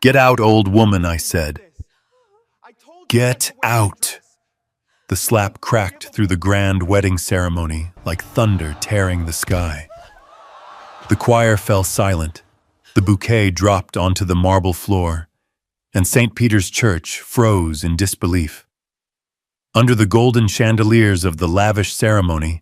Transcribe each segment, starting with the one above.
"Get out, old woman," I said. "Get out." The slap cracked through the grand wedding ceremony like thunder tearing the sky. The choir fell silent, the bouquet dropped onto the marble floor, and St. Peter's Church froze in disbelief. Under the golden chandeliers of the lavish ceremony,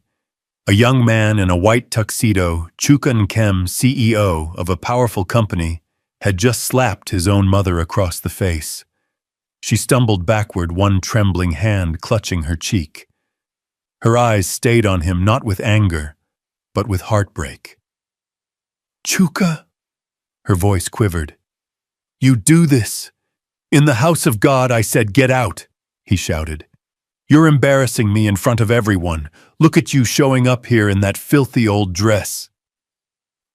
a young man in a white tuxedo, Chuka Nkem, CEO of a powerful company, had just slapped his own mother across the face. She stumbled backward, one trembling hand clutching her cheek. Her eyes stayed on him not with anger, but with heartbreak. "Chuka," her voice quivered. "You do this. In the house of God, I said get out," he shouted. "You're embarrassing me in front of everyone. Look at you showing up here in that filthy old dress."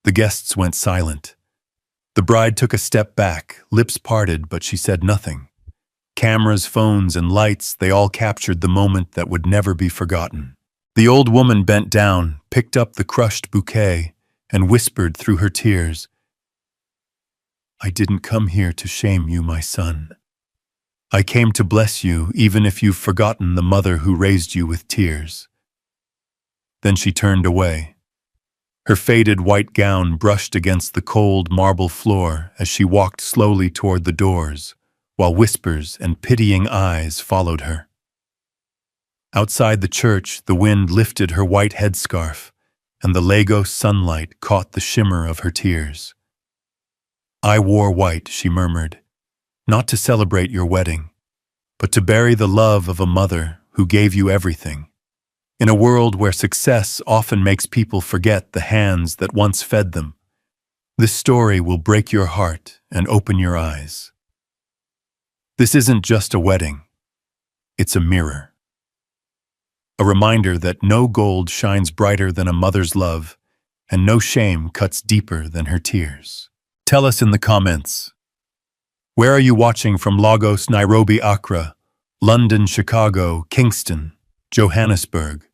The guests went silent. The bride took a step back, lips parted, but she said nothing. Cameras, phones, and lights, they all captured the moment that would never be forgotten. The old woman bent down, picked up the crushed bouquet, and whispered through her tears, "I didn't come here to shame you, my son. I came to bless you, even if you've forgotten the mother who raised you with tears." Then she turned away. Her faded white gown brushed against the cold marble floor as she walked slowly toward the doors, while whispers and pitying eyes followed her. Outside the church, the wind lifted her white headscarf, and the Lagos sunlight caught the shimmer of her tears. "I wore white," she murmured, "not to celebrate your wedding, but to bury the love of a mother who gave you everything. In a world where success often makes people forget the hands that once fed them, this story will break your heart and open your eyes. This isn't just a wedding, it's a mirror. A reminder that no gold shines brighter than a mother's love, and no shame cuts deeper than her tears." Tell us in the comments. Where are you watching from? Lagos, Nairobi, Accra, London, Chicago, Kingston, Johannesburg?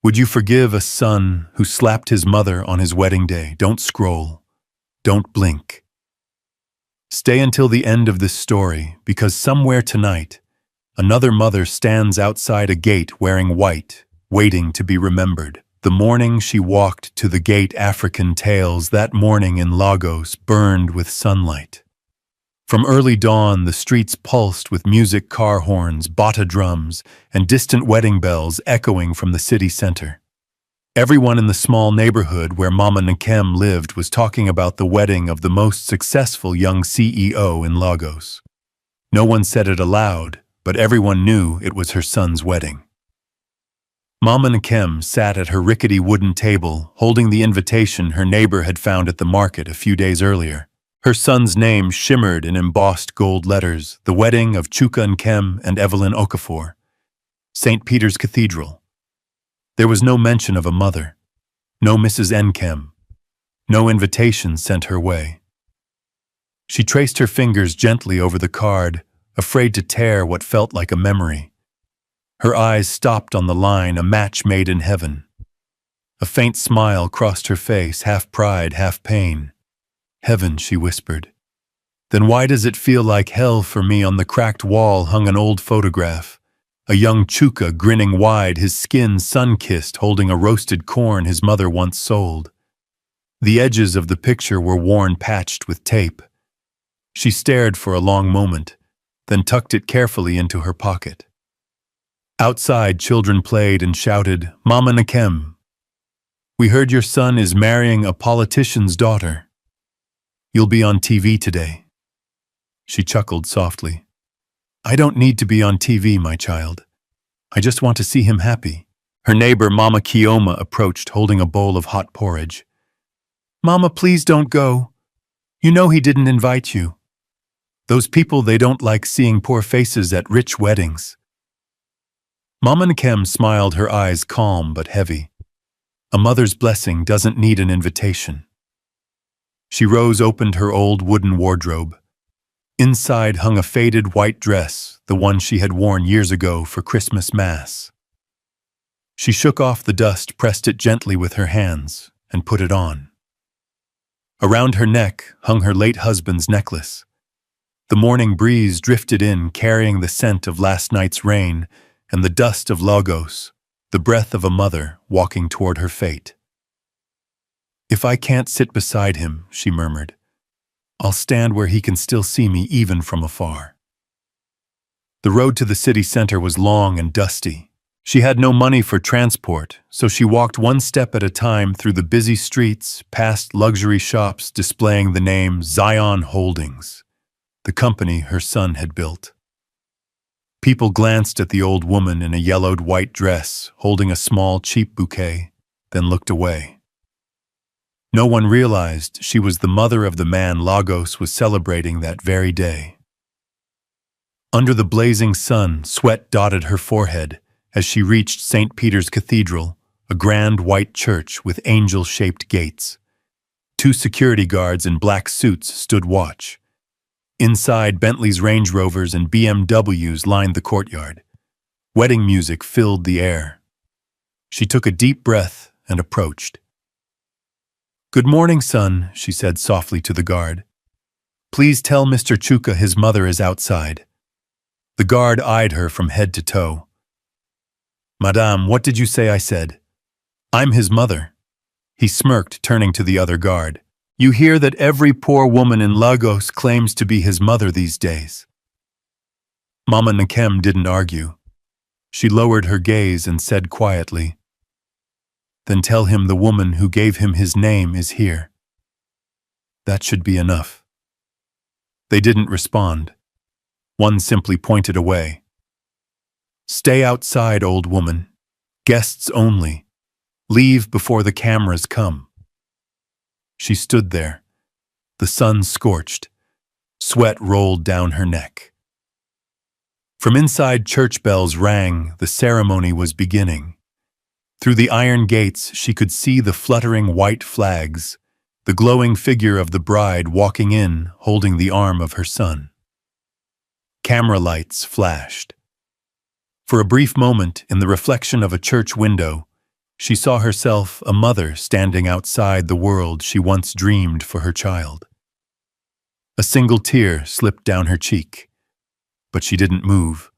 Would you forgive a son who slapped his mother on his wedding day? Don't scroll. Don't blink. Stay until the end of this story, because somewhere tonight, another mother stands outside a gate wearing white, waiting to be remembered. The morning she walked to the gate, African tales, that morning in Lagos burned with sunlight. From early dawn, the streets pulsed with music, car horns, bata drums, and distant wedding bells echoing from the city center. Everyone in the small neighborhood where Mama Nkem lived was talking about the wedding of the most successful young CEO in Lagos. No one said it aloud, but everyone knew it was her son's wedding. Mama Nkem sat at her rickety wooden table, holding the invitation her neighbor had found at the market a few days earlier. Her son's name shimmered in embossed gold letters, the wedding of Chuka Nkem and Evelyn Okafor, St. Peter's Cathedral. There was no mention of a mother, no Mrs. Nkem, no invitation sent her way. She traced her fingers gently over the card, afraid to tear what felt like a memory. Her eyes stopped on the line, "A match made in heaven." A faint smile crossed her face, half pride, half pain. "Heaven," she whispered. "Then why does it feel like hell for me?" On the cracked wall hung an old photograph. A young Chuka grinning wide, his skin sun-kissed, holding a roasted corn his mother once sold. The edges of the picture were worn, patched with tape. She stared for a long moment, then tucked it carefully into her pocket. Outside, children played and shouted, "Mama Nkem, we heard your son is marrying a politician's daughter. You'll be on TV today." She chuckled softly. "I don't need to be on TV, my child. I just want to see him happy." Her neighbor, Mama Kioma, approached, holding a bowl of hot porridge. "Mama, please don't go. You know he didn't invite you. Those people, they don't like seeing poor faces at rich weddings." Mama Nkem smiled, her eyes calm but heavy. A mother's blessing doesn't need an invitation. She rose, opened her old wooden wardrobe. Inside hung a faded white dress, the one she had worn years ago for Christmas Mass. She shook off the dust, pressed it gently with her hands, and put it on. Around her neck hung her late husband's necklace, The morning breeze drifted in, carrying the scent of last night's rain and the dust of Lagos, the breath of a mother walking toward her fate. "If I can't sit beside him," she murmured, "I'll stand where he can still see me even from afar." The road to the city center was long and dusty. She had no money for transport, so she walked one step at a time through the busy streets, past luxury shops displaying the name Zion Holdings, the company her son had built. People glanced at the old woman in a yellowed white dress, holding a small, cheap bouquet, then looked away. No one realized she was the mother of the man Lagos was celebrating that very day. Under the blazing sun, sweat dotted her forehead as she reached St. Peter's Cathedral, a grand white church with angel-shaped gates. 2 security guards in black suits stood watch. Inside, Bentley's Range Rovers and BMWs lined the courtyard. Wedding music filled the air. She took a deep breath and approached. "Good morning, son," she said softly to the guard. "Please tell Mr. Chuka his mother is outside." The guard eyed her from head to toe. "Madame, what did you say I said?" "I'm his mother." He smirked, turning to the other guard. "You hear that every poor woman in Lagos claims to be his mother these days." Mama Nkem didn't argue. She lowered her gaze and said quietly, "Then tell him the woman who gave him his name is here." That should be enough. They didn't respond. One simply pointed away. "Stay outside, old woman. Guests only. Leave before the cameras come." She stood there. The sun scorched. Sweat rolled down her neck. From inside, church bells rang. The ceremony was beginning. Through the iron gates, she could see the fluttering white flags, the glowing figure of the bride walking in, holding the arm of her son. Camera lights flashed. For a brief moment, in the reflection of a church window, she saw herself a mother standing outside the world she once dreamed for her child. A single tear slipped down her cheek, but she didn't move.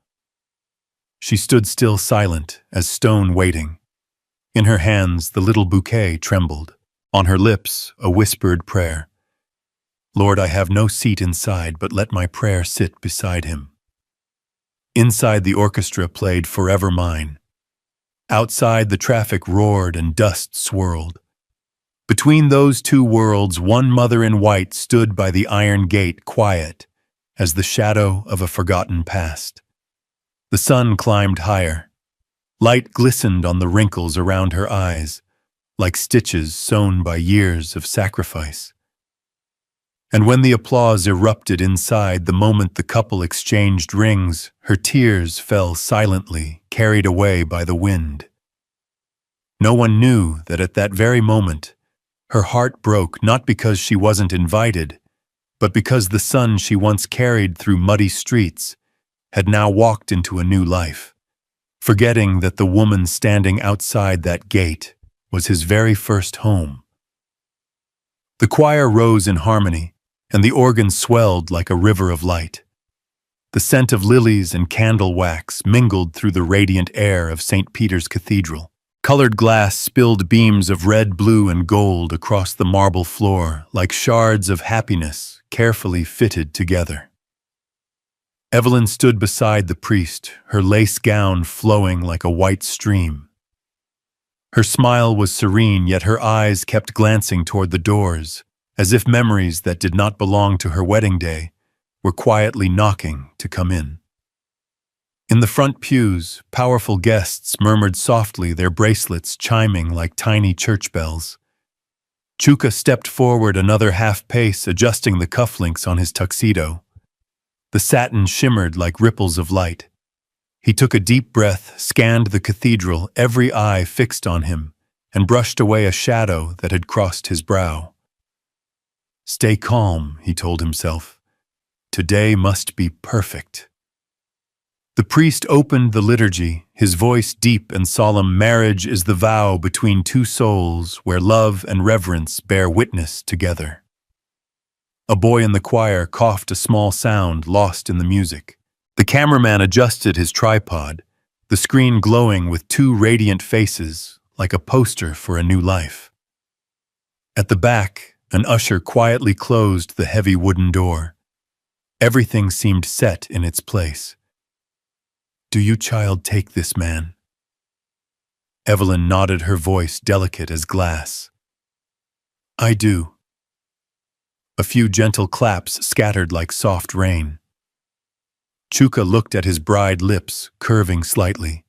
She stood still, silent as stone, waiting. In her hands, the little bouquet trembled. On her lips, a whispered prayer. "Lord, I have no seat inside, but let my prayer sit beside him." Inside, the orchestra played Forever Mine. Outside, the traffic roared and dust swirled. Between those two worlds, one mother in white stood by the iron gate, quiet as the shadow of a forgotten past. The sun climbed higher. Light glistened on the wrinkles around her eyes, like stitches sewn by years of sacrifice. And when the applause erupted inside, the moment the couple exchanged rings, her tears fell silently, carried away by the wind. No one knew that at that very moment, her heart broke, not because she wasn't invited, but because the son she once carried through muddy streets had now walked into a new life, forgetting that the woman standing outside that gate was his very first home. The choir rose in harmony, and the organ swelled like a river of light. The scent of lilies and candle wax mingled through the radiant air of St. Peter's Cathedral. Colored glass spilled beams of red, blue, and gold across the marble floor like shards of happiness carefully fitted together. Evelyn stood beside the priest, her lace gown flowing like a white stream. Her smile was serene, yet her eyes kept glancing toward the doors, as if memories that did not belong to her wedding day were quietly knocking to come in. In the front pews, powerful guests murmured softly, their bracelets chiming like tiny church bells. Chuka stepped forward another half-pace, adjusting the cufflinks on his tuxedo. The satin shimmered like ripples of light. He took a deep breath, scanned the cathedral, every eye fixed on him, and brushed away a shadow that had crossed his brow. "Stay calm," he told himself. "Today must be perfect." The priest opened the liturgy, his voice deep and solemn. Marriage is the vow between two souls where love and reverence bear witness together. A boy in the choir coughed a small sound lost in the music. The cameraman adjusted his tripod, the screen glowing with two radiant faces, like a poster for a new life. At the back, an usher quietly closed the heavy wooden door. Everything seemed set in its place. "Do you, child, take this man?" Evelyn nodded, her voice delicate as glass. "I do." A few gentle claps scattered like soft rain. Chuka looked at his bride, lips curving slightly.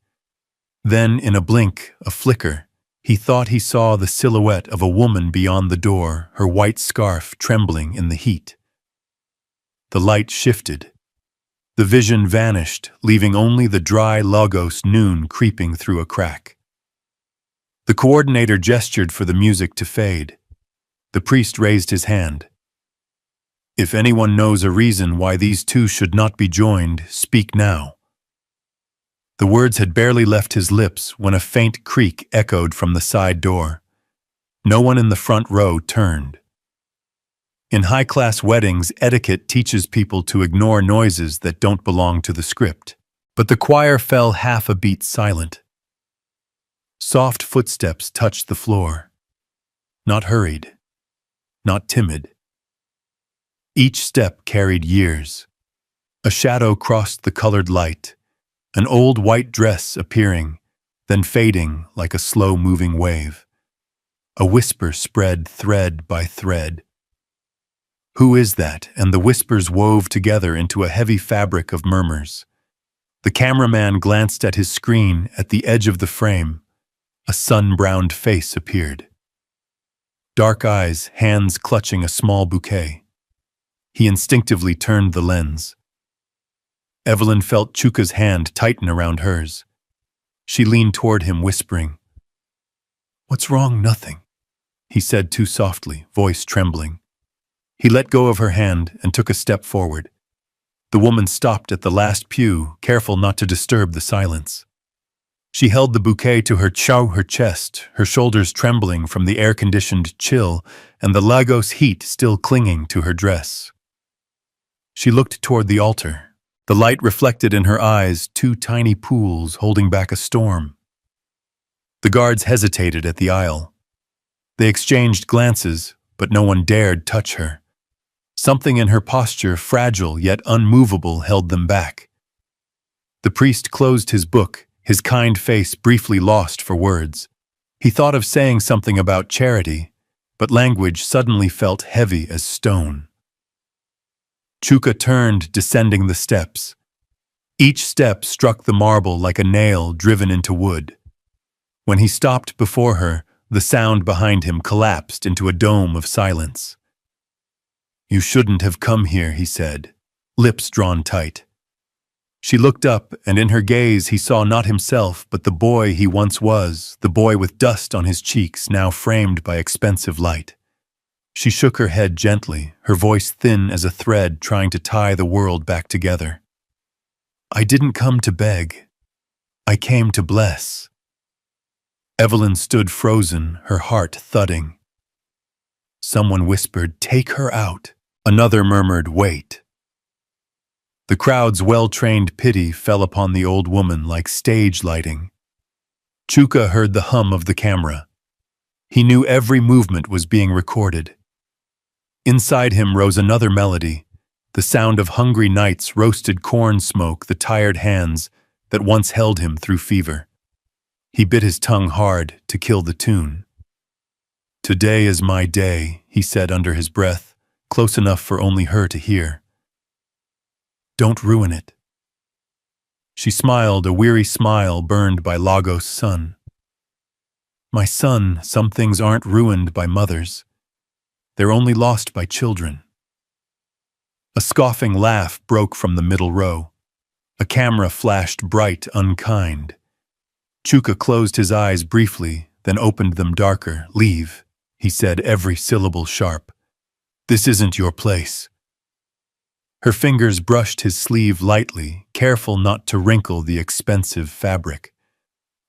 Then, in a blink, a flicker, he thought he saw the silhouette of a woman beyond the door, her white scarf trembling in the heat. The light shifted. The vision vanished, leaving only the dry Logos noon creeping through a crack. The coordinator gestured for the music to fade. The priest raised his hand. "If anyone knows a reason why these two should not be joined, speak now." The words had barely left his lips when a faint creak echoed from the side door. No one in the front row turned. In high-class weddings, etiquette teaches people to ignore noises that don't belong to the script. But the choir fell half a beat silent. Soft footsteps touched the floor. Not hurried, not timid. Each step carried years. A shadow crossed the colored light, an old white dress appearing, then fading like a slow-moving wave. A whisper spread thread by thread. "Who is that?" And the whispers wove together into a heavy fabric of murmurs. The cameraman glanced at his screen. At the edge of the frame, a sun-browned face appeared. Dark eyes, hands clutching a small bouquet. He instinctively turned the lens. Evelyn felt Chuka's hand tighten around hers. She leaned toward him, whispering, "What's wrong?" "Nothing," he said too softly, voice trembling. He let go of her hand and took a step forward. The woman stopped at the last pew, careful not to disturb the silence. She held the bouquet to her chest, her shoulders trembling from the air-conditioned chill and the Lagos heat still clinging to her dress. She looked toward the altar. The light reflected in her eyes, two tiny pools holding back a storm. The guards hesitated at the aisle. They exchanged glances, but no one dared touch her. Something in her posture, fragile yet unmovable, held them back. The priest closed his book, his kind face briefly lost for words. He thought of saying something about charity, but language suddenly felt heavy as stone. Chuka turned, descending the steps. Each step struck the marble like a nail driven into wood. When he stopped before her, the sound behind him collapsed into a dome of silence. "You shouldn't have come here," he said, lips drawn tight. She looked up, and in her gaze he saw not himself, but the boy he once was, the boy with dust on his cheeks, now framed by expensive light. She shook her head gently, her voice thin as a thread trying to tie the world back together. "I didn't come to beg. I came to bless." Evelyn stood frozen, her heart thudding. Someone whispered, "Take her out." Another murmured, "Wait." The crowd's well-trained pity fell upon the old woman like stage lighting. Chuka heard the hum of the camera. He knew every movement was being recorded. Inside him rose another melody, the sound of hungry nights, roasted corn smoke, the tired hands that once held him through fever. He bit his tongue hard to kill the tune. "Today is my day," he said under his breath, close enough for only her to hear. "Don't ruin it." She smiled, a weary smile burned by Lagos' sun. "My son, some things aren't ruined by mothers. They're only lost by children." A scoffing laugh broke from the middle row. A camera flashed bright, unkind. Chuka closed his eyes briefly, then opened them darker. "Leave," he said, every syllable sharp. "This isn't your place." Her fingers brushed his sleeve lightly, careful not to wrinkle the expensive fabric.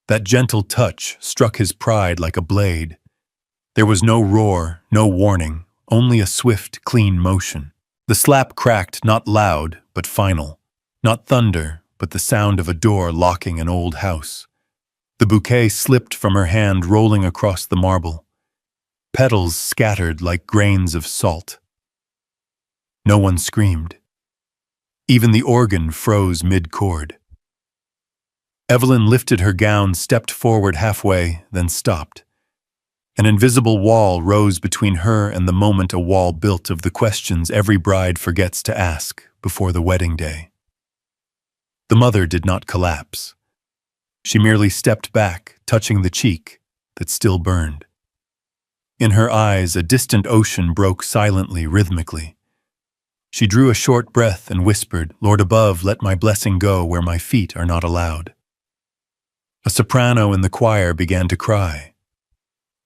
That gentle touch struck his pride like a blade. There was no roar, no warning, only a swift, clean motion. The slap cracked, not loud, but final. Not thunder, but the sound of a door locking an old house. The bouquet slipped from her hand, rolling across the marble. Petals scattered like grains of salt. No one screamed. Even the organ froze mid-chord. Evelyn lifted her gown, stepped forward halfway, then stopped. An invisible wall rose between her and the moment, a wall built of the questions every bride forgets to ask before the wedding day. The mother did not collapse. She merely stepped back, touching the cheek that still burned. In her eyes, a distant ocean broke silently, rhythmically. She drew a short breath and whispered, "Lord above, let my blessing go where my feet are not allowed." A soprano in the choir began to cry.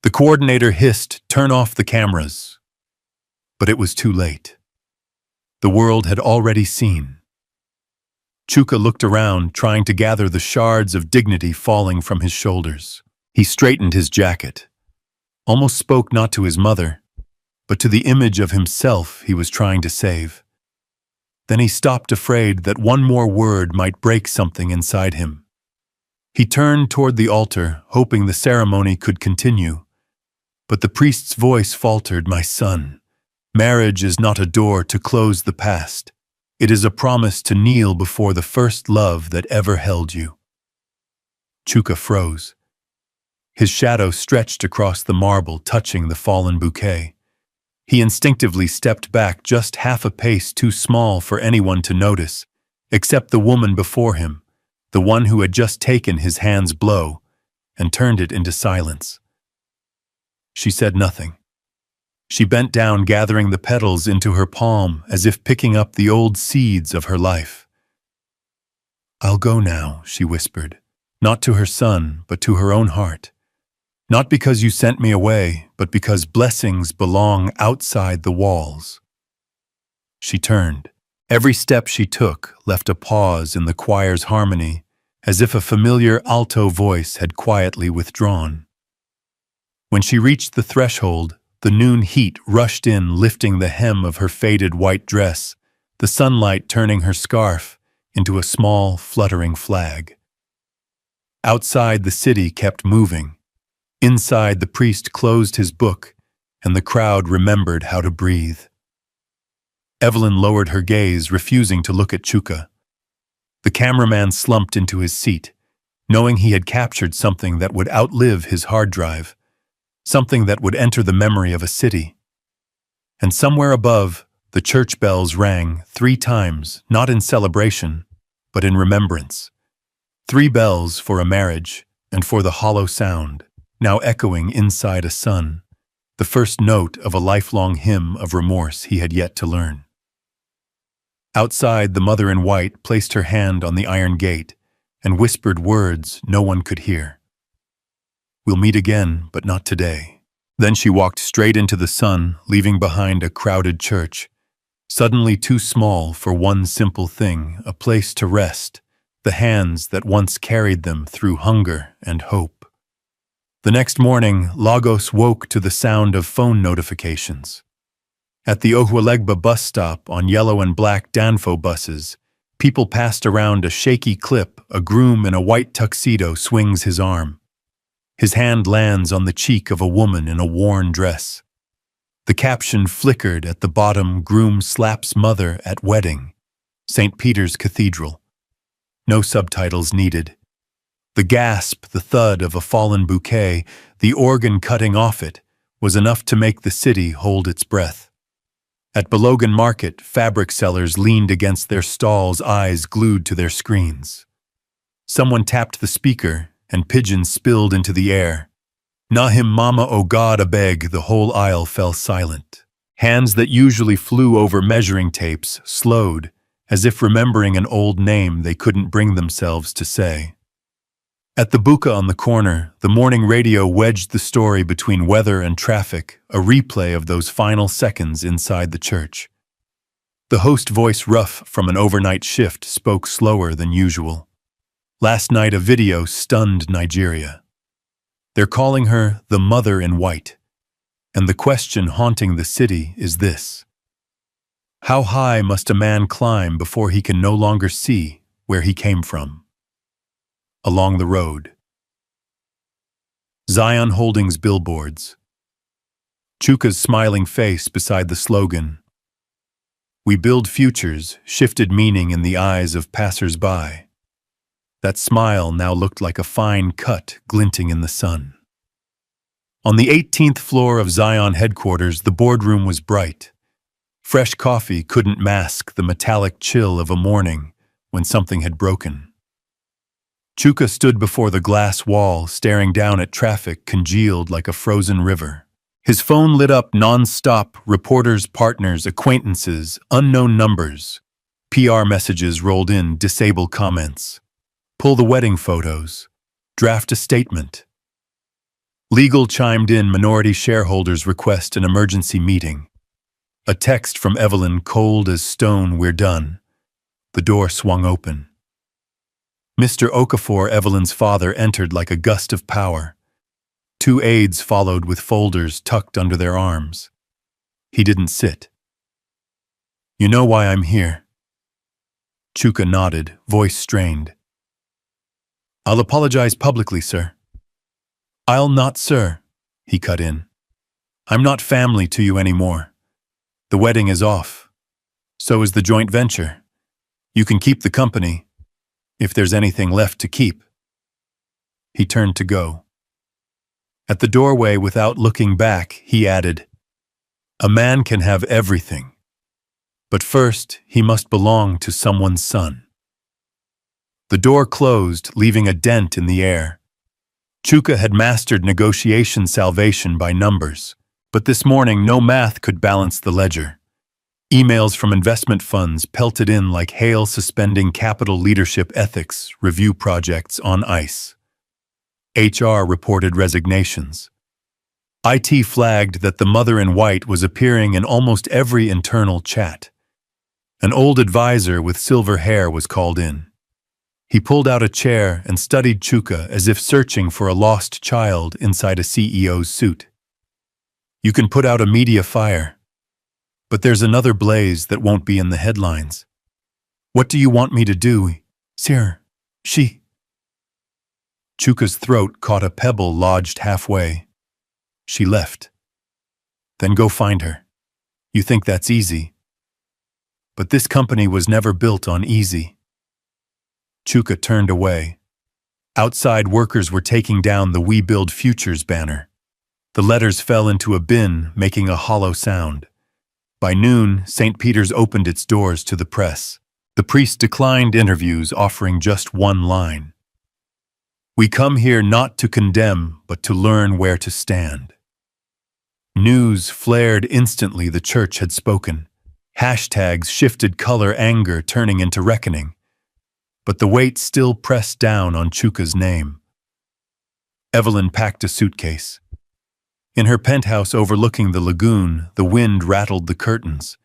The coordinator hissed, "Turn off the cameras." But it was too late. The world had already seen. Chuka looked around, trying to gather the shards of dignity falling from his shoulders. He straightened his jacket, almost spoke not to his mother, but to the image of himself he was trying to save. Then he stopped, afraid that one more word might break something inside him. He turned toward the altar, hoping the ceremony could continue. But the priest's voice faltered, "My son, marriage is not a door to close the past. It is a promise to kneel before the first love that ever held you." Chuka froze. His shadow stretched across the marble, touching the fallen bouquet. He instinctively stepped back, just half a pace too small for anyone to notice, except the woman before him, the one who had just taken his hand's blow and turned it into silence. She said nothing. She bent down, gathering the petals into her palm as if picking up the old seeds of her life. "I'll go now," she whispered, not to her son, but to her own heart. "Not because you sent me away, but because blessings belong outside the walls." She turned. Every step she took left a pause in the choir's harmony, as if a familiar alto voice had quietly withdrawn. When she reached the threshold, the noon heat rushed in, lifting the hem of her faded white dress, the sunlight turning her scarf into a small, fluttering flag. Outside, the city kept moving. Inside, the priest closed his book, and the crowd remembered how to breathe. Evelyn lowered her gaze, refusing to look at Chuka. The cameraman slumped into his seat, knowing he had captured something that would outlive his hard drive, something that would enter the memory of a city. And somewhere above, the church bells rang 3 times, not in celebration, but in remembrance. 3 bells for a marriage, and for the hollow sound, now echoing inside a son, the first note of a lifelong hymn of remorse he had yet to learn. Outside, the mother in white placed her hand on the iron gate and whispered words no one could hear. "We'll meet again, but not today." Then she walked straight into the sun, leaving behind a crowded church, suddenly too small for one simple thing, a place to rest, the hands that once carried them through hunger and hope. The next morning, Lagos woke to the sound of phone notifications. At the Ohualegba bus stop, on yellow and black Danfo buses, people passed around a shaky clip. A groom in a white tuxedo swings his arm. His hand lands on the cheek of a woman in a worn dress. The caption flickered at the bottom, "Groom slaps mother at wedding, St. Peter's Cathedral." No subtitles needed. The gasp, the thud of a fallen bouquet, the organ cutting off it, was enough to make the city hold its breath. At Belogan Market, fabric sellers leaned against their stalls, eyes glued to their screens. Someone tapped the speaker, and pigeons spilled into the air. "Nahim mama, oh God, abeg," the whole aisle fell silent. Hands that usually flew over measuring tapes slowed, as if remembering an old name they couldn't bring themselves to say. At the buka on the corner, the morning radio wedged the story between weather and traffic, a replay of those final seconds inside the church. The host voice, rough from an overnight shift, spoke slower than usual. "Last night a video stunned Nigeria. They're calling her the Mother in White. And the question haunting the city is this: how high must a man climb before he can no longer see where he came from? Along the road. Zion Holdings billboards. Chuka's smiling face beside the slogan, "We build futures," shifted meaning in the eyes of passers-by. That smile now looked like a fine cut glinting in the sun. On the 18th floor of Zion headquarters, the boardroom was bright. Fresh coffee couldn't mask the metallic chill of a morning when something had broken. Chuka stood before the glass wall, staring down at traffic congealed like a frozen river. His phone lit up non-stop, reporters, partners, acquaintances, unknown numbers. PR messages rolled in, disable comments. Pull the wedding photos. Draft a statement. Legal chimed in, minority shareholders request an emergency meeting. A text from Evelyn, cold as stone, "We're done." The door swung open. Mr. Okafor, Evelyn's father, entered like a gust of power. Two aides followed with folders tucked under their arms. He didn't sit. "You know why I'm here?" Chuka nodded, voice strained. "I'll apologize publicly, sir." "I'll not, sir," he cut in. "I'm not family to you anymore. The wedding is off. So is the joint venture. You can keep the company, if there's anything left to keep." He turned to go. At the doorway, without looking back, he added, "A man can have everything, but first he must belong to someone's son." The door closed, leaving a dent in the air. Chuka had mastered negotiation salvation by numbers, but this morning no math could balance the ledger. Emails from investment funds pelted in like hail, suspending capital leadership ethics review projects on ice. HR reported resignations. IT flagged that the mother in white was appearing in almost every internal chat. An old advisor with silver hair was called in. He pulled out a chair and studied Chuka as if searching for a lost child inside a CEO's suit. "You can put out a media fire, but there's another blaze that won't be in the headlines." "What do you want me to do, sir?" Chuka's throat caught a pebble lodged halfway. "She left." "Then go find her. You think that's easy. But this company was never built on easy." Chuka turned away. Outside, workers were taking down the "We Build Futures" banner. The letters fell into a bin, making a hollow sound. By noon, St. Peter's opened its doors to the press. The priest declined interviews, offering just one line: "We come here not to condemn, but to learn where to stand." News flared instantly. The church had spoken. Hashtags shifted color, anger turning into reckoning. But the weight still pressed down on Chuka's name. Evelyn packed a suitcase. In her penthouse overlooking the lagoon, the wind rattled the curtains.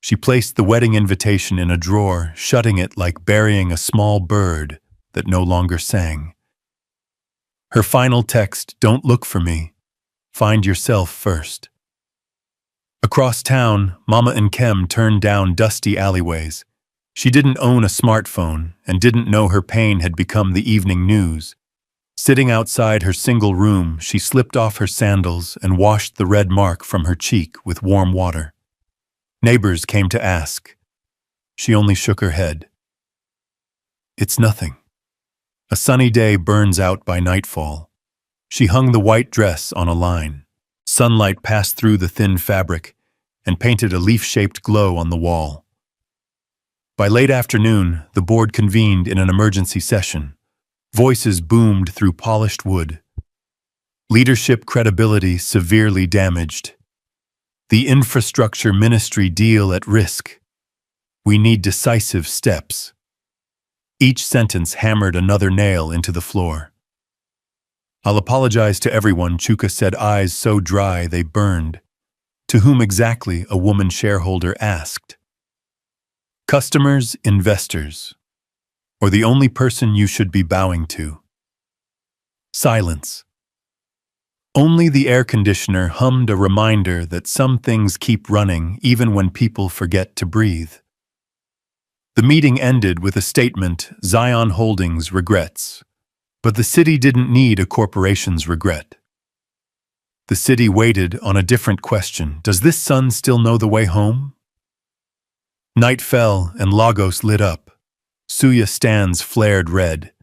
She placed the wedding invitation in a drawer, shutting it like burying a small bird that no longer sang. Her final text, "Don't look for me. Find yourself first." Across town, Mama Nkem turned down dusty alleyways. She didn't own a smartphone and didn't know her pain had become the evening news. Sitting outside her single room, she slipped off her sandals and washed the red mark from her cheek with warm water. Neighbors came to ask. She only shook her head. "It's nothing." A sunny day burns out by nightfall. She hung the white dress on a line. Sunlight passed through the thin fabric and painted a leaf-shaped glow on the wall. By late afternoon, the board convened in an emergency session. Voices boomed through polished wood. Leadership credibility severely damaged. The infrastructure ministry deal at risk. We need decisive steps. Each sentence hammered another nail into the floor. "I'll apologize to everyone," Chuka said, eyes so dry they burned. "To whom exactly?" a woman shareholder asked. "Customers, investors, or the only person you should be bowing to?" Silence. Only the air conditioner hummed a reminder that some things keep running even when people forget to breathe. The meeting ended with a statement, Zion Holdings regrets. But the city didn't need a corporation's regret. The city waited on a different question. Does this son still know the way home? Night fell and Lagos lit up. Suya stands flared red.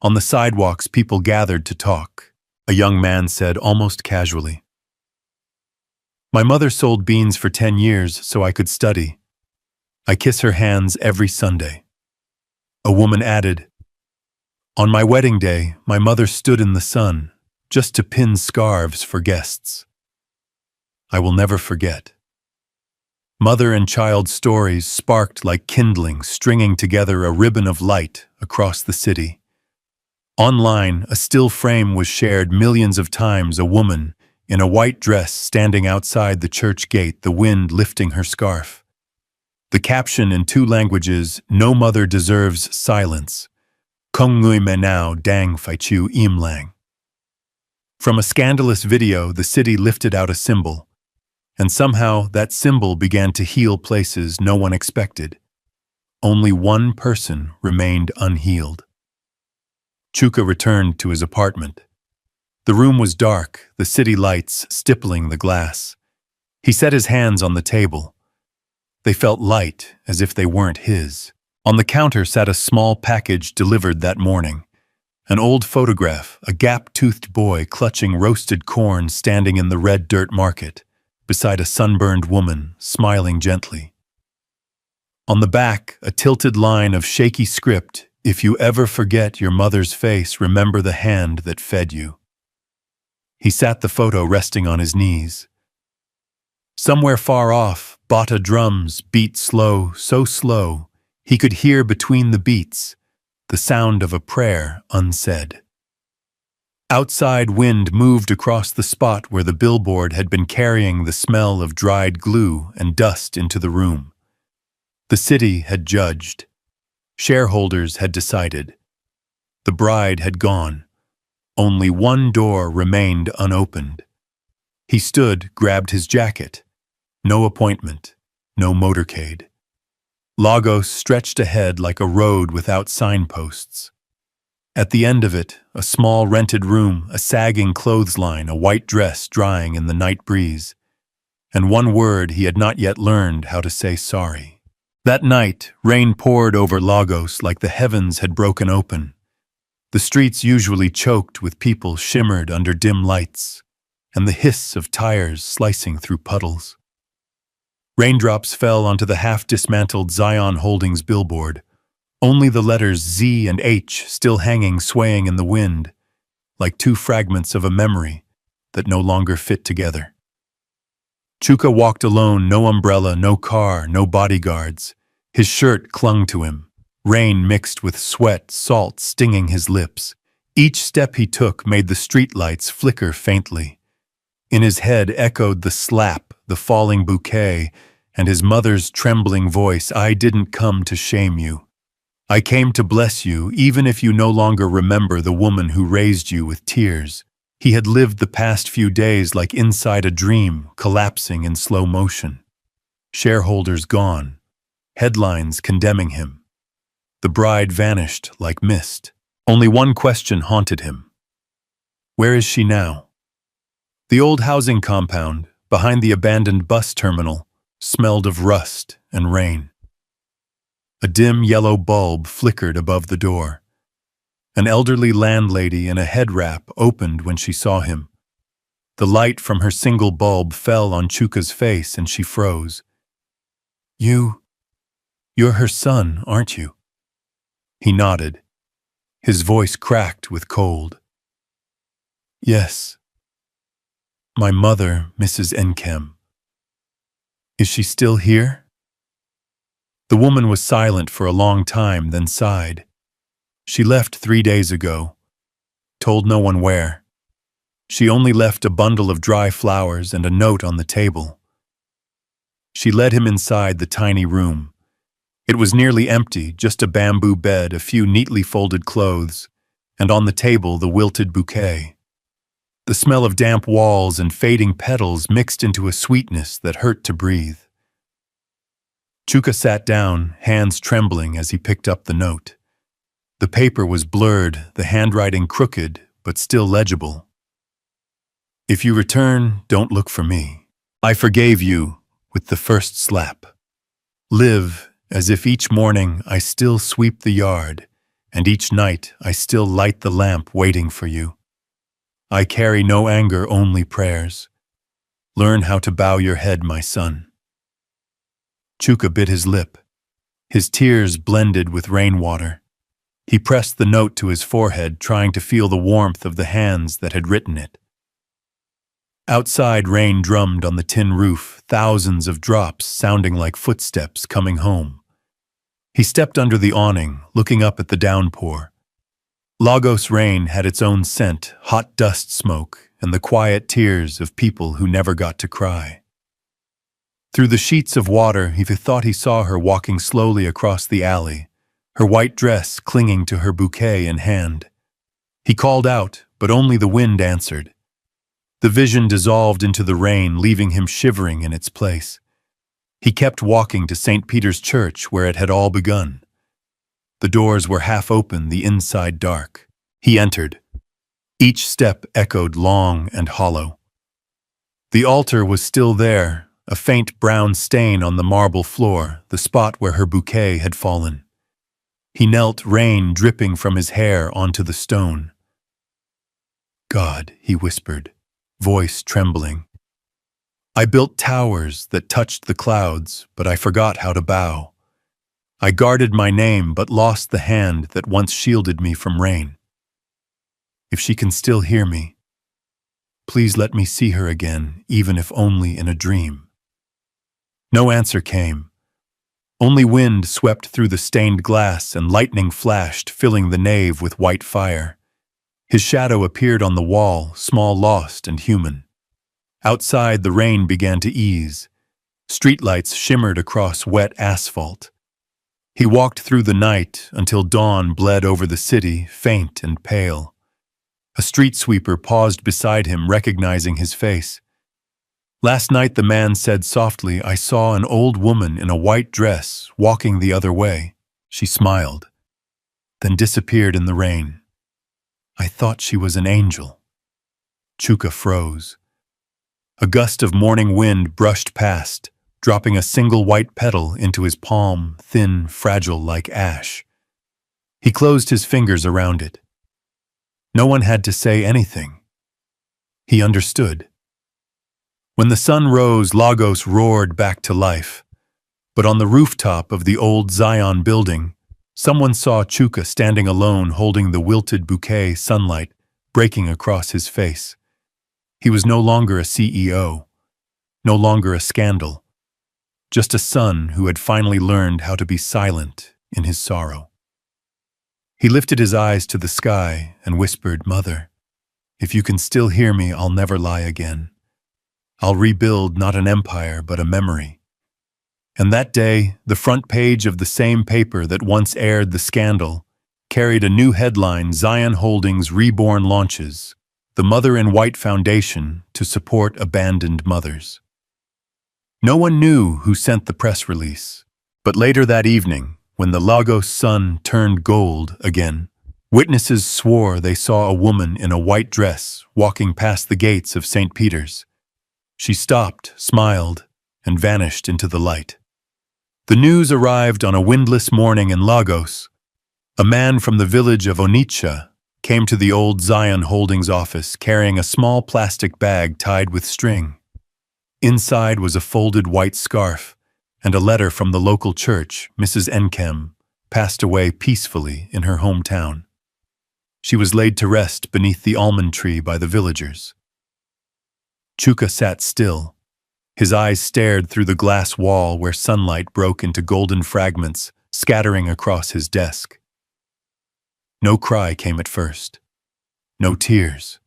On the sidewalks, people gathered to talk. A young man said almost casually, "My mother sold beans for 10 years so I could study. I kiss her hands every Sunday." A woman added, "On my wedding day, my mother stood in the sun just to pin scarves for guests." I will never forget. Mother and child stories sparked like kindling, stringing together a ribbon of light across the city. Online, a still frame was shared millions of times, a woman in a white dress standing outside the church gate, the wind lifting her scarf. The caption in 2 languages, "No mother deserves silence. Kong ngui menao dang fai chu im lang." From a scandalous video, the city lifted out a symbol, and somehow that symbol began to heal places no one expected. Only one person remained unhealed. Chuka returned to his apartment. The room was dark, the city lights stippling the glass. He set his hands on the table. They felt light, as if they weren't his. On the counter sat a small package delivered that morning. An old photograph, a gap-toothed boy clutching roasted corn standing in the red dirt market, beside a sunburned woman, smiling gently. On the back, a tilted line of shaky script, "If you ever forget your mother's face, remember the hand that fed you." He sat the photo resting on his knees. Somewhere far off, bata drums beat slow, so slow, he could hear between the beats the sound of a prayer unsaid. Outside, wind moved across the spot where the billboard had been carrying the smell of dried glue and dust into the room. The city had judged. Shareholders had decided. The bride had gone. Only one door remained unopened. He stood, grabbed his jacket. No appointment, no motorcade. Lagos stretched ahead like a road without signposts. At the end of it, a small rented room, a sagging clothesline, a white dress drying in the night breeze, and one word he had not yet learned how to say sorry. That night, rain poured over Lagos like the heavens had broken open. The streets, usually choked with people, shimmered under dim lights, and the hiss of tires slicing through puddles. Raindrops fell onto the half-dismantled Zion Holdings billboard, only the letters Z and H still hanging, swaying in the wind, like 2 fragments of a memory that no longer fit together. Chuka walked alone, no umbrella, no car, no bodyguards. His shirt clung to him, rain mixed with sweat, salt stinging his lips. Each step he took made the streetlights flicker faintly. In his head echoed the slap, the falling bouquet, and his mother's trembling voice, "I didn't come to shame you. I came to bless you, even if you no longer remember the woman who raised you with tears." He had lived the past few days like inside a dream, collapsing in slow motion. Shareholders gone. Headlines condemning him. The bride vanished like mist. Only one question haunted him. Where is she now? The old housing compound, behind the abandoned bus terminal, smelled of rust and rain. A dim yellow bulb flickered above the door. An elderly landlady in a head wrap opened when she saw him. The light from her single bulb fell on Chuka's face and she froze. You're her son, aren't you?" He nodded. His voice cracked with cold. "Yes. My mother, Mrs. Enkem. Is she still here?" The woman was silent for a long time, then sighed. "She left 3 days ago. Told no one where. She only left a bundle of dry flowers and a note on the table." She led him inside the tiny room. It was nearly empty, just a bamboo bed, a few neatly folded clothes, and on the table the wilted bouquet. The smell of damp walls and fading petals mixed into a sweetness that hurt to breathe. Chuka sat down, hands trembling as he picked up the note. The paper was blurred, the handwriting crooked, but still legible. If you return, don't look for me. I forgave you with the first slap. Live as if each morning I still sweep the yard, and each night I still light the lamp waiting for you. I carry no anger, only prayers. Learn how to bow your head, my son. Chuka bit his lip. His tears blended with rainwater. He pressed the note to his forehead, trying to feel the warmth of the hands that had written it. Outside, rain drummed on the tin roof, thousands of drops sounding like footsteps coming home. He stepped under the awning, looking up at the downpour. Lagos rain had its own scent, hot dust smoke, and the quiet tears of people who never got to cry. Through the sheets of water, he thought he saw her walking slowly across the alley, her white dress clinging to her bouquet in hand. He called out, but only the wind answered. The vision dissolved into the rain, leaving him shivering in its place. He kept walking to St. Peter's Church, where it had all begun. The doors were half open, the inside dark. He entered. Each step echoed long and hollow. The altar was still there, a faint brown stain on the marble floor, the spot where her bouquet had fallen. He knelt, rain dripping from his hair onto the stone. God, he whispered, voice trembling. I built towers that touched the clouds, but I forgot how to bow. I guarded my name, but lost the hand that once shielded me from rain. If she can still hear me, please let me see her again, even if only in a dream. No answer came. Only wind swept through the stained glass and lightning flashed, filling the nave with white fire. His shadow appeared on the wall, small, lost, and human. Outside, the rain began to ease. Streetlights shimmered across wet asphalt. He walked through the night until dawn bled over the city, faint and pale. A street sweeper paused beside him, recognizing his face. Last night, the man said softly, I saw an old woman in a white dress walking the other way. She smiled, then disappeared in the rain. I thought she was an angel. Chuka froze. A gust of morning wind brushed past, dropping a single white petal into his palm, thin, fragile like ash. He closed his fingers around it. No one had to say anything. He understood. When the sun rose, Lagos roared back to life. But on the rooftop of the old Zion building, someone saw Chuka standing alone, holding the wilted bouquet, sunlight breaking across his face. He was no longer a CEO, no longer a scandal, just a son who had finally learned how to be silent in his sorrow. He lifted his eyes to the sky and whispered, Mother, if you can still hear me, I'll never lie again. I'll rebuild not an empire, but a memory. And that day, the front page of the same paper that once aired the scandal carried a new headline, Zion Holdings Reborn launches, the Mother in White Foundation to support abandoned mothers. No one knew who sent the press release, but later that evening, when the Lagos sun turned gold again, witnesses swore they saw a woman in a white dress walking past the gates of St. Peter's. She stopped, smiled, and vanished into the light. The news arrived on a windless morning in Lagos. A man from the village of Onitsha came to the old Zion Holdings office carrying a small plastic bag tied with string. Inside was a folded white scarf and a letter from the local church. Mrs. Nkem passed away peacefully in her hometown. She was laid to rest beneath the almond tree by the villagers. Chuka sat still. His eyes stared through the glass wall where sunlight broke into golden fragments, scattering across his desk. No cry came at first. No tears.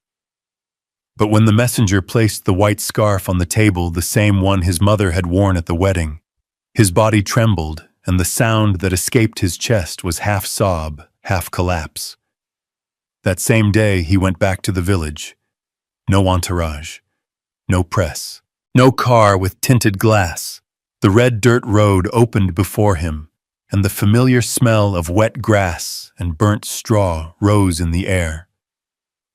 But when the messenger placed the white scarf on the table, the same one his mother had worn at the wedding, his body trembled, and the sound that escaped his chest was half sob, half collapse. That same day, he went back to the village. no entourage, no press, no car with tinted glass. The red dirt road opened before him, and the familiar smell of wet grass and burnt straw rose in the air.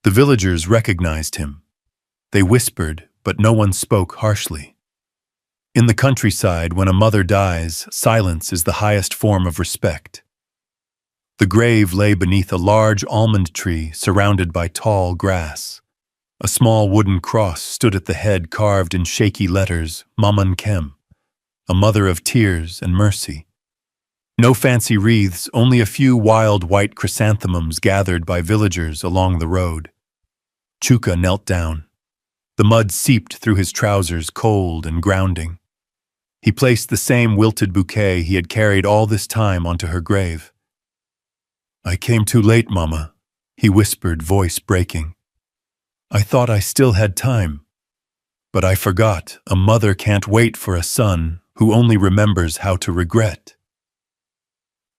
The villagers recognized him. They whispered, but no one spoke harshly. In the countryside, when a mother dies, silence is the highest form of respect. The grave lay beneath a large almond tree surrounded by tall grass. A small wooden cross stood at the head, carved in shaky letters, Mama Nkem, a mother of tears and mercy. No fancy wreaths, only a few wild white chrysanthemums gathered by villagers along the road. Chuka knelt down. The mud seeped through his trousers, cold and grounding. He placed the same wilted bouquet he had carried all this time onto her grave. "I came too late, Mama," he whispered, voice breaking. "I thought I still had time. But I forgot, a mother can't wait for a son who only remembers how to regret."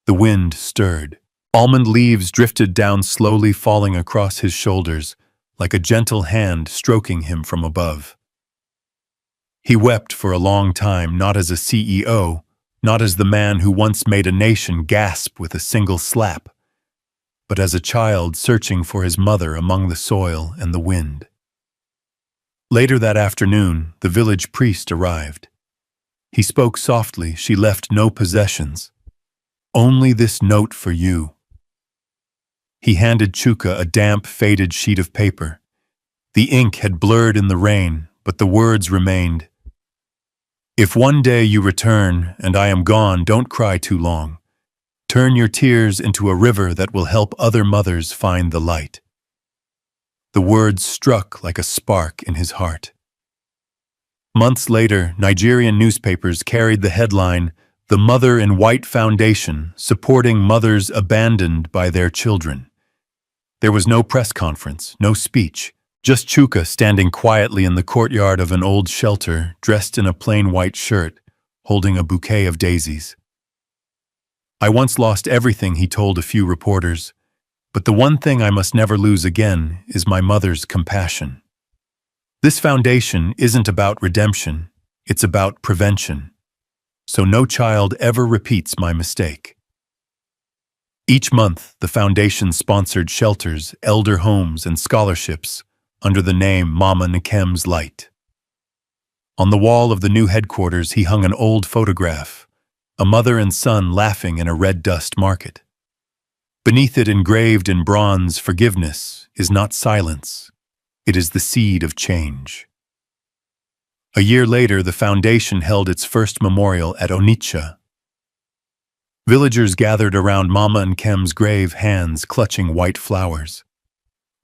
The wind stirred. Almond leaves drifted down slowly, falling across his shoulders, like a gentle hand stroking him from above. He wept for a long time, not as a CEO, not as the man who once made a nation gasp with a single slap, but as a child searching for his mother among the soil and the wind. Later that afternoon, the village priest arrived. He spoke softly. "She left no possessions. Only this note for you." He handed Chuka a damp, faded sheet of paper. The ink had blurred in the rain, but the words remained. "If one day you return and I am gone, don't cry too long. Turn your tears into a river that will help other mothers find the light." The words struck like a spark in his heart. Months later, Nigerian newspapers carried the headline, "The Mother in White Foundation, supporting mothers abandoned by their children." There was no press conference, no speech, just Chuka standing quietly in the courtyard of an old shelter, dressed in a plain white shirt, holding a bouquet of daisies. "I once lost everything," he told a few reporters, "but the one thing I must never lose again is my mother's compassion." This foundation isn't about redemption, it's about prevention. So no child ever repeats my mistake. Each month, the foundation sponsored shelters, elder homes, and scholarships under the name Mama Nkem's Light. On the wall of the new headquarters, he hung an old photograph, a mother and son laughing in a red dust market. Beneath it, engraved in bronze, "Forgiveness is not silence. It is the seed of change." A year later, the foundation held its first memorial at Onitsha. Villagers gathered around Mama Nkem's grave, hands clutching white flowers.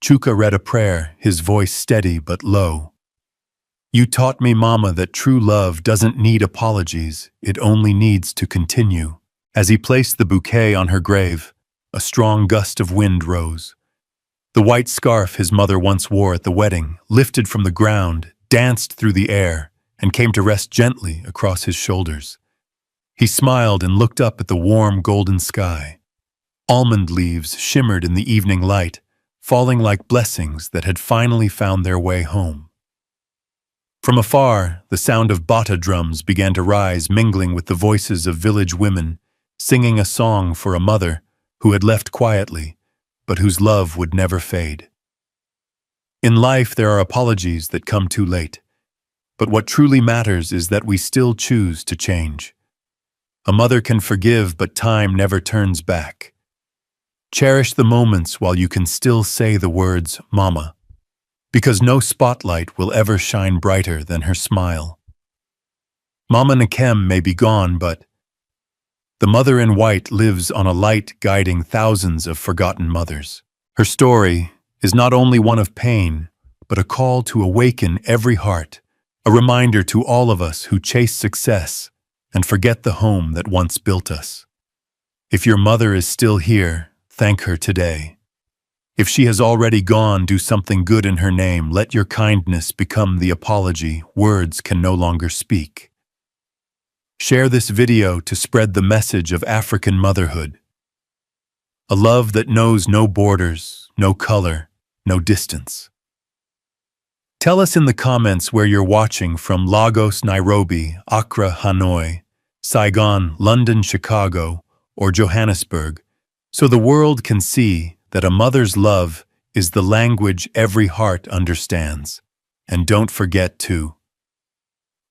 Chuka read a prayer, his voice steady but low. "You taught me, Mama, that true love doesn't need apologies, it only needs to continue." As he placed the bouquet on her grave, a strong gust of wind rose. The white scarf his mother once wore at the wedding lifted from the ground, danced through the air, and came to rest gently across his shoulders. He smiled and looked up at the warm golden sky. Almond leaves shimmered in the evening light, falling like blessings that had finally found their way home. From afar, the sound of bata drums began to rise, mingling with the voices of village women, singing a song for a mother who had left quietly, but whose love would never fade. In life, there are apologies that come too late, but what truly matters is that we still choose to change. A mother can forgive, but time never turns back. Cherish the moments while you can still say the words, Mama, because no spotlight will ever shine brighter than her smile. Mama Nkem may be gone, but the mother in white lives on a light guiding thousands of forgotten mothers. Her story is not only one of pain, but a call to awaken every heart, a reminder to all of us who chase success and forget the home that once built us. If your mother is still here, thank her today. If she has already gone, do something good in her name. Let your kindness become the apology words can no longer speak. Share this video to spread the message of African motherhood. A love that knows no borders, no color, no distance. Tell us in the comments where you're watching from: Lagos, Nairobi, Accra, Hanoi, Saigon, London, Chicago, or Johannesburg, so the world can see that a mother's love is the language every heart understands. And don't forget to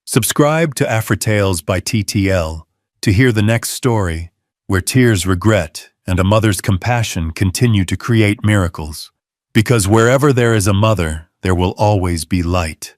subscribe to Afro by TTL to hear the next story, where tears, regret, and a mother's compassion continue to create miracles. Because wherever there is a mother, there will always be light.